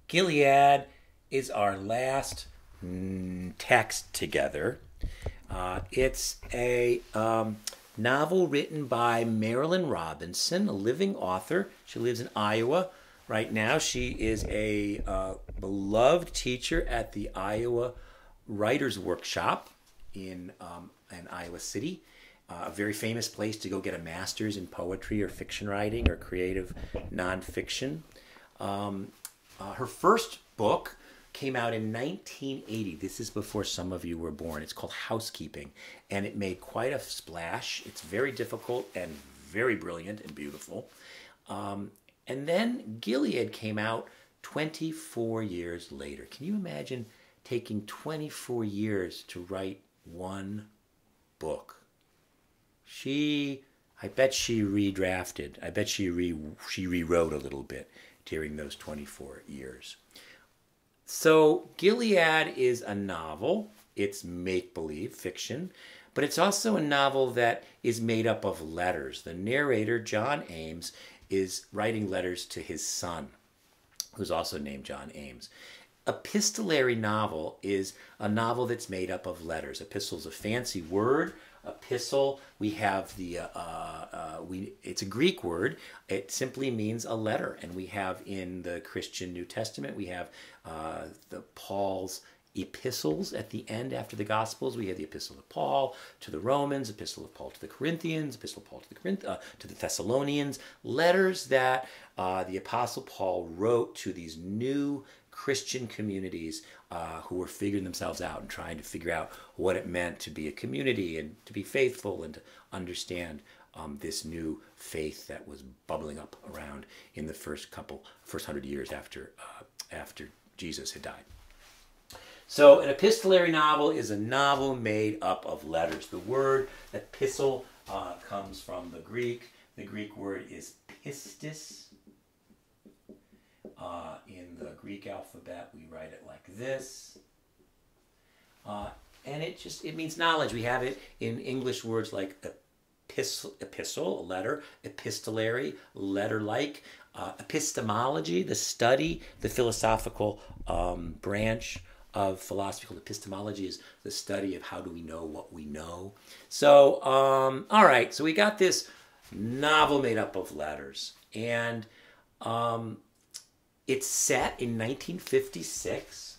Gilead is our last text together. It's a novel written by Marilyn Robinson, a living author. She lives in Iowa right now. She is a beloved teacher at the Iowa Writers Workshop in Iowa City. A very famous place to go get a master's in poetry or fiction writing or creative nonfiction. Her first book came out in 1980. This is before some of you were born. It's called Housekeeping, and it made quite a splash. It's very difficult and very brilliant and beautiful. And then Gilead came out 24 years later. Can you imagine taking 24 years to write one book? I bet she redrafted. I bet she rewrote a little bit during those 24 years. So Gilead is a novel. It's make-believe fiction, but it's also a novel that is made up of letters. The narrator, John Ames, is writing letters to his son, who's also named John Ames. Epistolary novel is a novel that's made up of letters. Epistle's a fancy word. Epistle, we have it's a Greek word. It simply means a letter, and we have in the Christian New Testament, we have the Paul's epistles at the end after the Gospels. We have the Epistle of Paul to the Romans, Epistle of Paul to the Corinthians, Epistle of Paul to the Thessalonians, letters that the Apostle Paul wrote to these new Christian communities who were figuring themselves out and trying to figure out what it meant to be a community and to be faithful and to understand this new faith that was bubbling up around in the first 100 years after Jesus had died. So an epistolary novel is a novel made up of letters. The word epistle comes from the Greek. The Greek word is pistis. In the Greek alphabet, we write it like this. And it means knowledge. We have it in English words like epistle, a letter, epistolary, letter-like, epistemology, the study, the philosophical branch of philosophy called epistemology is the study of how do we know what we know. So, all right, so we got this novel made up of letters. And it's set in 1956,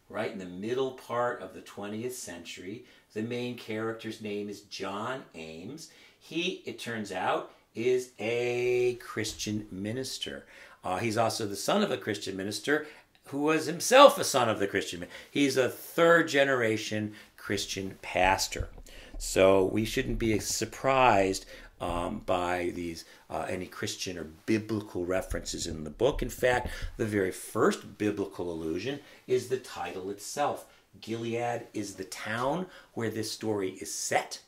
right in the middle part of the 20th century. The main character's name is John Ames. He, it turns out, is a Christian minister. He's also the son of a Christian minister who was himself a son of the Christian minister. He's a third-generation Christian pastor. So we shouldn't be surprised by these any Christian or biblical references in the book. In fact, the very first biblical allusion is the title itself. Gilead is the town where this story is set,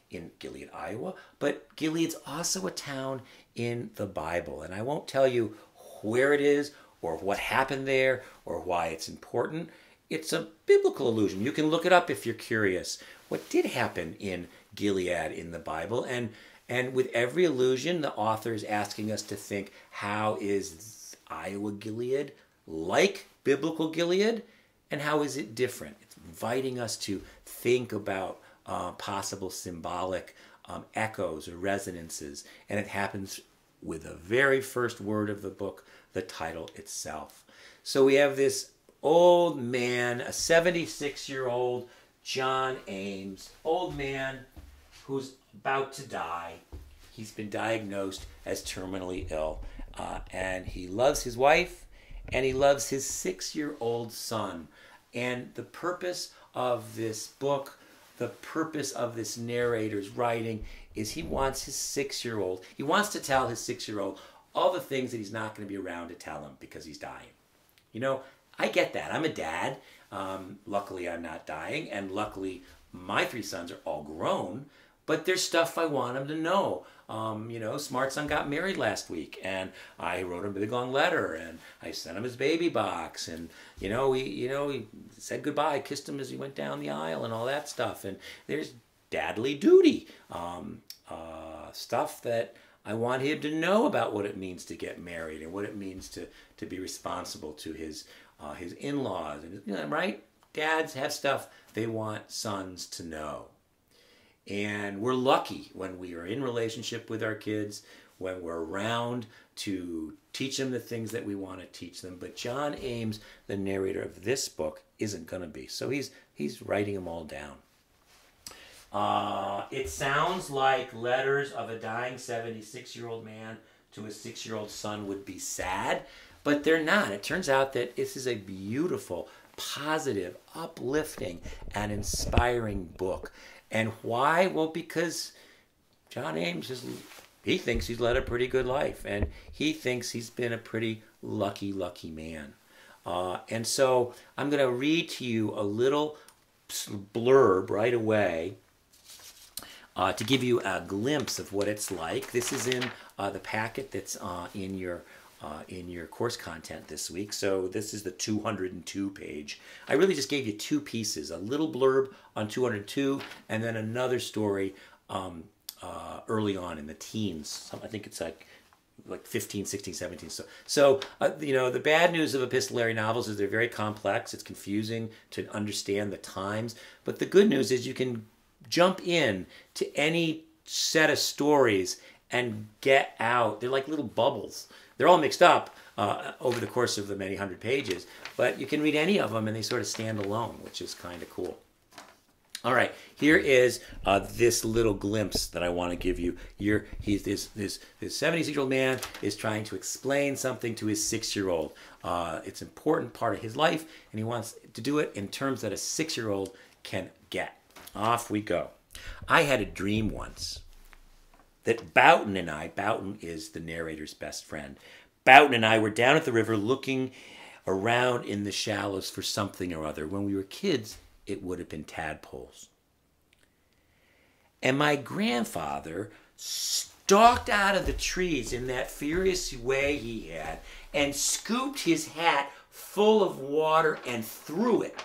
in Gilead, Iowa, but Gilead's also a town in the Bible. And I won't tell you where it is or what happened there or why it's important. It's a biblical allusion. You can look it up if you're curious. What did happen in Gilead in the Bible? And with every allusion, the author is asking us to think, how is Iowa Gilead like biblical Gilead? And how is it different? It's inviting us to think about possible symbolic echoes or resonances. And it happens with the very first word of the book, the title itself. So we have this old man, a 76-year-old John Ames, old man who's about to die. He's been diagnosed as terminally ill. And he loves his wife, and he loves his 6-year-old son. And the purpose of this book, the purpose of this narrator's writing, is he wants his 6-year-old, he wants to tell his 6-year-old all the things that he's not going to be around to tell him because he's dying. You know, I get that. I'm a dad. Luckily, I'm not dying. And luckily, my 3 sons are all grown. But there's stuff I want him to know. You know, Smart Son got married last week, and I wrote him a big long letter, and I sent him his baby box, and he said goodbye, kissed him as he went down the aisle, and all that stuff. And there's dadly duty stuff that I want him to know about what it means to get married and what it means to be responsible to his in-laws. And, right? Dads have stuff they want sons to know. And we're lucky when we are in relationship with our kids, when we're around to teach them the things that we want to teach them. But John Ames, the narrator of this book, isn't going to be. So he's writing them all down. It sounds like letters of a dying 76-year-old man to a 6-year-old son would be sad, but they're not. It turns out that this is a beautiful, positive, uplifting, and inspiring book. And why? Well, because John Ames he thinks he's led a pretty good life, and he thinks he's been a pretty lucky man. And so I'm going to read to you a little blurb right away to give you a glimpse of what it's like. This is in the packet that's in your course content this week. So this is the 202 page. I really just gave you two pieces, a little blurb on 202 and then another story early on in the teens. I think it's like 15, 16, 17. So the bad news of epistolary novels is they're very complex. It's confusing to understand the times. But the good news is you can jump in to any set of stories and get out. They're like little bubbles. They're all mixed up over the course of the many hundred pages, but you can read any of them and they sort of stand alone, which is kind of cool. All right, here is this little glimpse that I want to give you. This 76-year-old man is trying to explain something to his 6-year-old. It's an important part of his life, and he wants to do it in terms that a 6-year-old can get. Off we go. I had a dream once that Boughton is the narrator's best friend, Boughton and I were down at the river looking around in the shallows for something or other. When we were kids, it would have been tadpoles. And my grandfather stalked out of the trees in that furious way he had and scooped his hat full of water and threw it.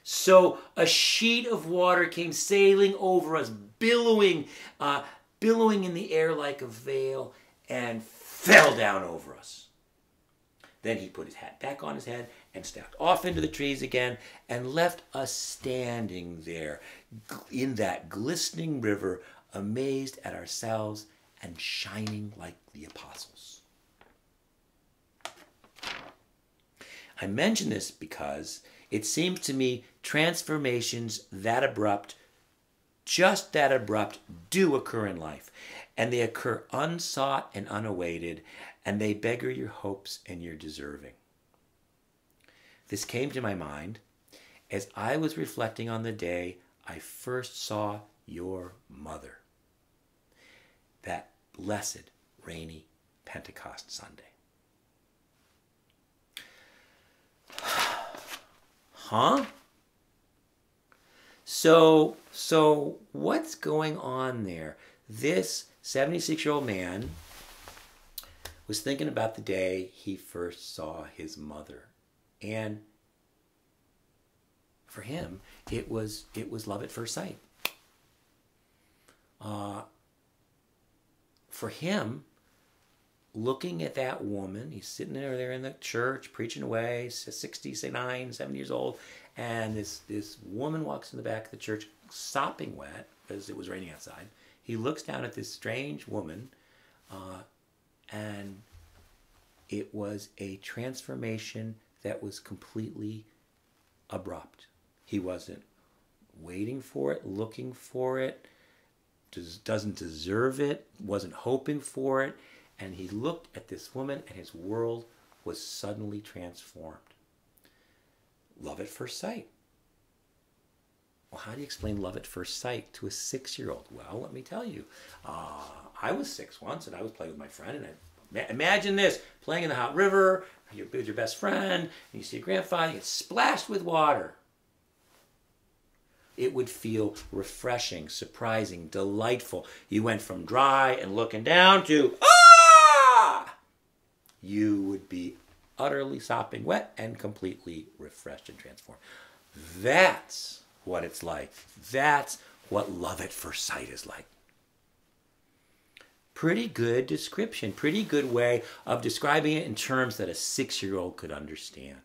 So a sheet of water came sailing over us, billowing in the air like a veil, and fell down over us. Then he put his hat back on his head and stepped off into the trees again and left us standing there in that glistening river, amazed at ourselves and shining like the apostles. I mention this because it seems to me transformations that abrupt, just that abrupt, do occur in life. And they occur unsought and unawaited, and they beggar your hopes and your deserving. This came to my mind as I was reflecting on the day I first saw your mother. That blessed, rainy Pentecost Sunday. Huh? So what's going on there? This 76-year-old man was thinking about the day he first saw his mother. And for him, it was love at first sight. For him, looking at that woman, he's sitting there in the church, preaching away, 69, 70 years old, and this woman walks in the back of the church, sopping wet, because it was raining outside. He looks down at this strange woman, and it was a transformation that was completely abrupt. He wasn't waiting for it, looking for it, doesn't deserve it, wasn't hoping for it, and he looked at this woman and his world was suddenly transformed. Love at first sight. Well, how do you explain love at first sight to a 6-year-old? Well, let me tell you. I was 6 once, and I was playing with my friend, and imagine this, playing in the hot river, you're with your best friend, and you see your grandfather, you get splashed with water. It would feel refreshing, surprising, delightful. You went from dry and looking down to, ah! You would be utterly sopping wet and completely refreshed and transformed. That's what it's like. That's what love at first sight is like. Pretty good description, pretty good way of describing it in terms that a 6-year-old could understand.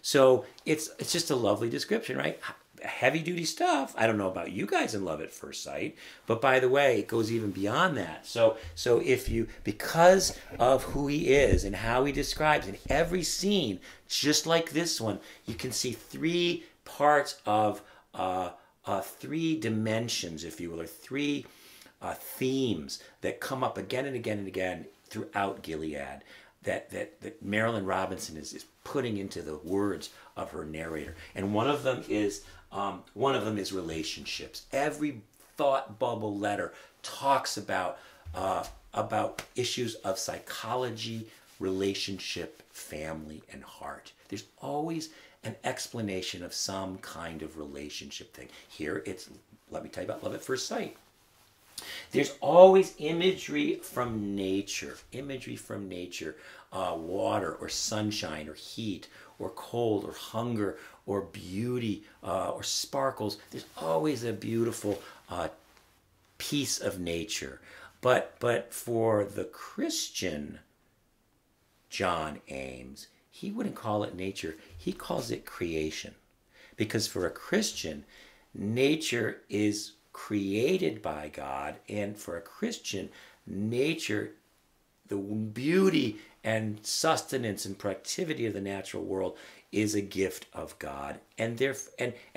So it's just a lovely description, right? Heavy duty stuff. I don't know about you guys in Love at First Sight, but by the way, it goes even beyond that. So if you, because of who he is and how he describes in every scene, just like this one, you can see 3 parts of 3 dimensions, if you will, or 3 themes that come up again and again and again throughout Gilead that Marilyn Robinson is putting into the words of her narrator. And one of them is relationships. Every thought bubble letter talks about issues of psychology, relationship, family, and heart. There's always an explanation of some kind of relationship thing. Here it's, let me tell you about Love at First Sight. There's always imagery from nature, water or sunshine or heat or cold or hunger or beauty or sparkles. There's always a beautiful piece of nature. But for the Christian John Ames, he wouldn't call it nature. He calls it creation. Because for a Christian, nature is created by God, and for a Christian, nature, the beauty and sustenance and productivity of the natural world is a gift of God, and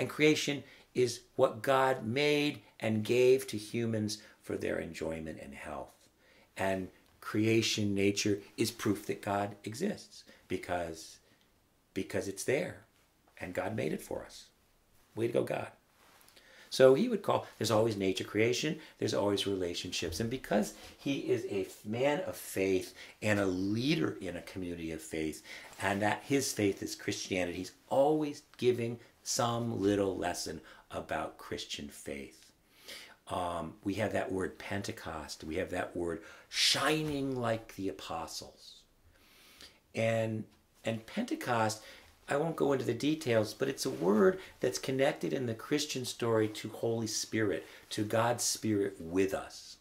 creation is what God made and gave to humans for their enjoyment and health. And creation, nature, is proof that God exists because it's there, and God made it for us. Way to go, God. So he would call, there's always nature creation, there's always relationships. And because he is a man of faith and a leader in a community of faith, and that his faith is Christianity, he's always giving some little lesson about Christian faith. We have that word Pentecost. We have that word shining like the apostles. And Pentecost, I won't go into the details, but it's a word that's connected in the Christian story to Holy Spirit, to God's Spirit with us.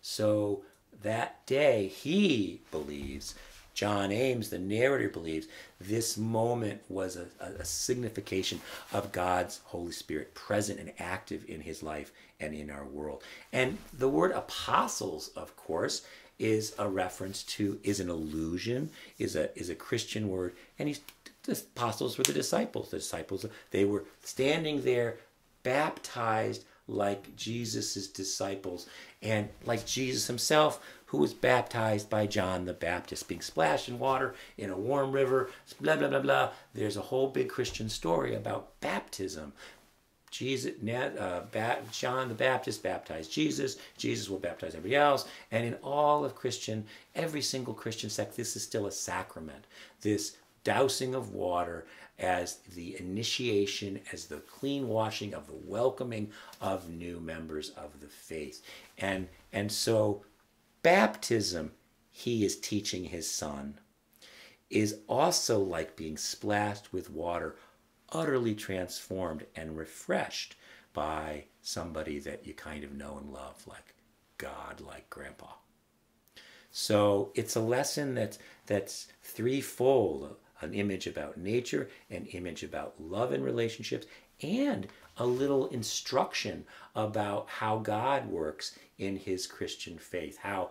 So that day, he believes, John Ames, the narrator, believes, this moment was a signification of God's Holy Spirit present and active in his life and in our world. And the word apostles, of course, is a reference to, is an allusion, is a Christian word, and the apostles were the disciples. The disciples, they were standing there baptized like Jesus' disciples and like Jesus himself, who was baptized by John the Baptist, being splashed in water in a warm river, blah, blah, blah, blah. There's a whole big Christian story about baptism. John the Baptist baptized Jesus. Jesus will baptize everybody else. And in all of every single Christian sect, this is still a sacrament. This dousing of water as the initiation, as the clean washing of the welcoming of new members of the faith. And so baptism, he is teaching his son, is also like being splashed with water, utterly transformed and refreshed by somebody that you kind of know and love, like God, like Grandpa. So it's a lesson that's threefold: an image about nature, an image about love and relationships, and a little instruction about how God works in his Christian faith, how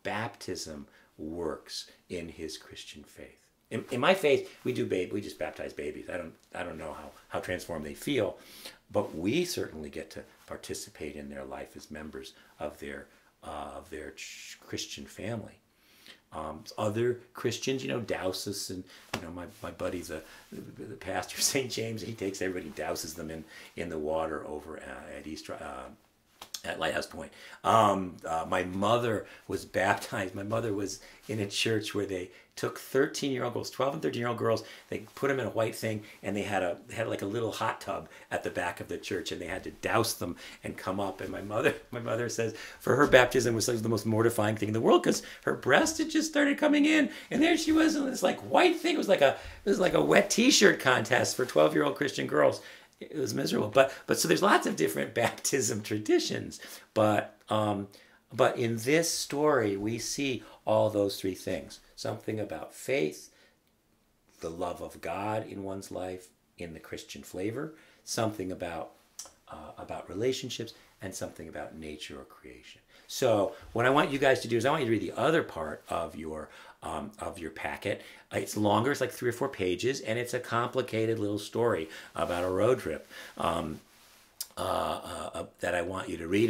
baptism works in his Christian faith. In my faith, we just baptize babies. I don't know how transformed they feel, but we certainly get to participate in their life as members of their Christian family. Other Christians, douse us, and my buddy's the pastor of St. James. He takes everybody, douses them in the water over at Lighthouse Point. My mother was baptized. My mother was in a church where they took 13-year-old girls, 12 and 13-year-old girls. They put them in a white thing, and they had like a little hot tub at the back of the church, and they had to douse them and come up. And my mother says for her, baptism was like the most mortifying thing in the world, because her breast had just started coming in, and there she was in this like white thing. It was like a wet T-shirt contest for 12-year-old Christian girls. It was miserable. But so there's lots of different baptism traditions. But But in this story, we see all those three things. Something about faith, the love of God in one's life, in the Christian flavor, something about relationships, and something about nature or creation. So what I want you guys to do is I want you to read the other part of your packet. It's longer, it's like 3 or 4 pages, and it's a complicated little story about a road trip that I want you to read.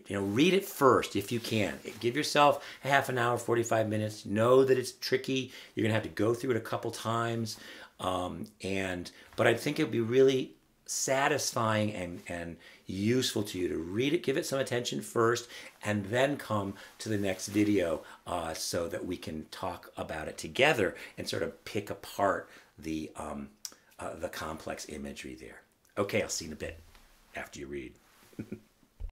Read it first if you can. Give yourself a half an hour, 45 minutes. Know that it's tricky. You're gonna have to go through it a couple times, but I think it would be really satisfying and useful to you to read it, give it some attention first, and then come to the next video so that we can talk about it together and sort of pick apart the complex imagery there. Okay, I'll see you in a bit after you read.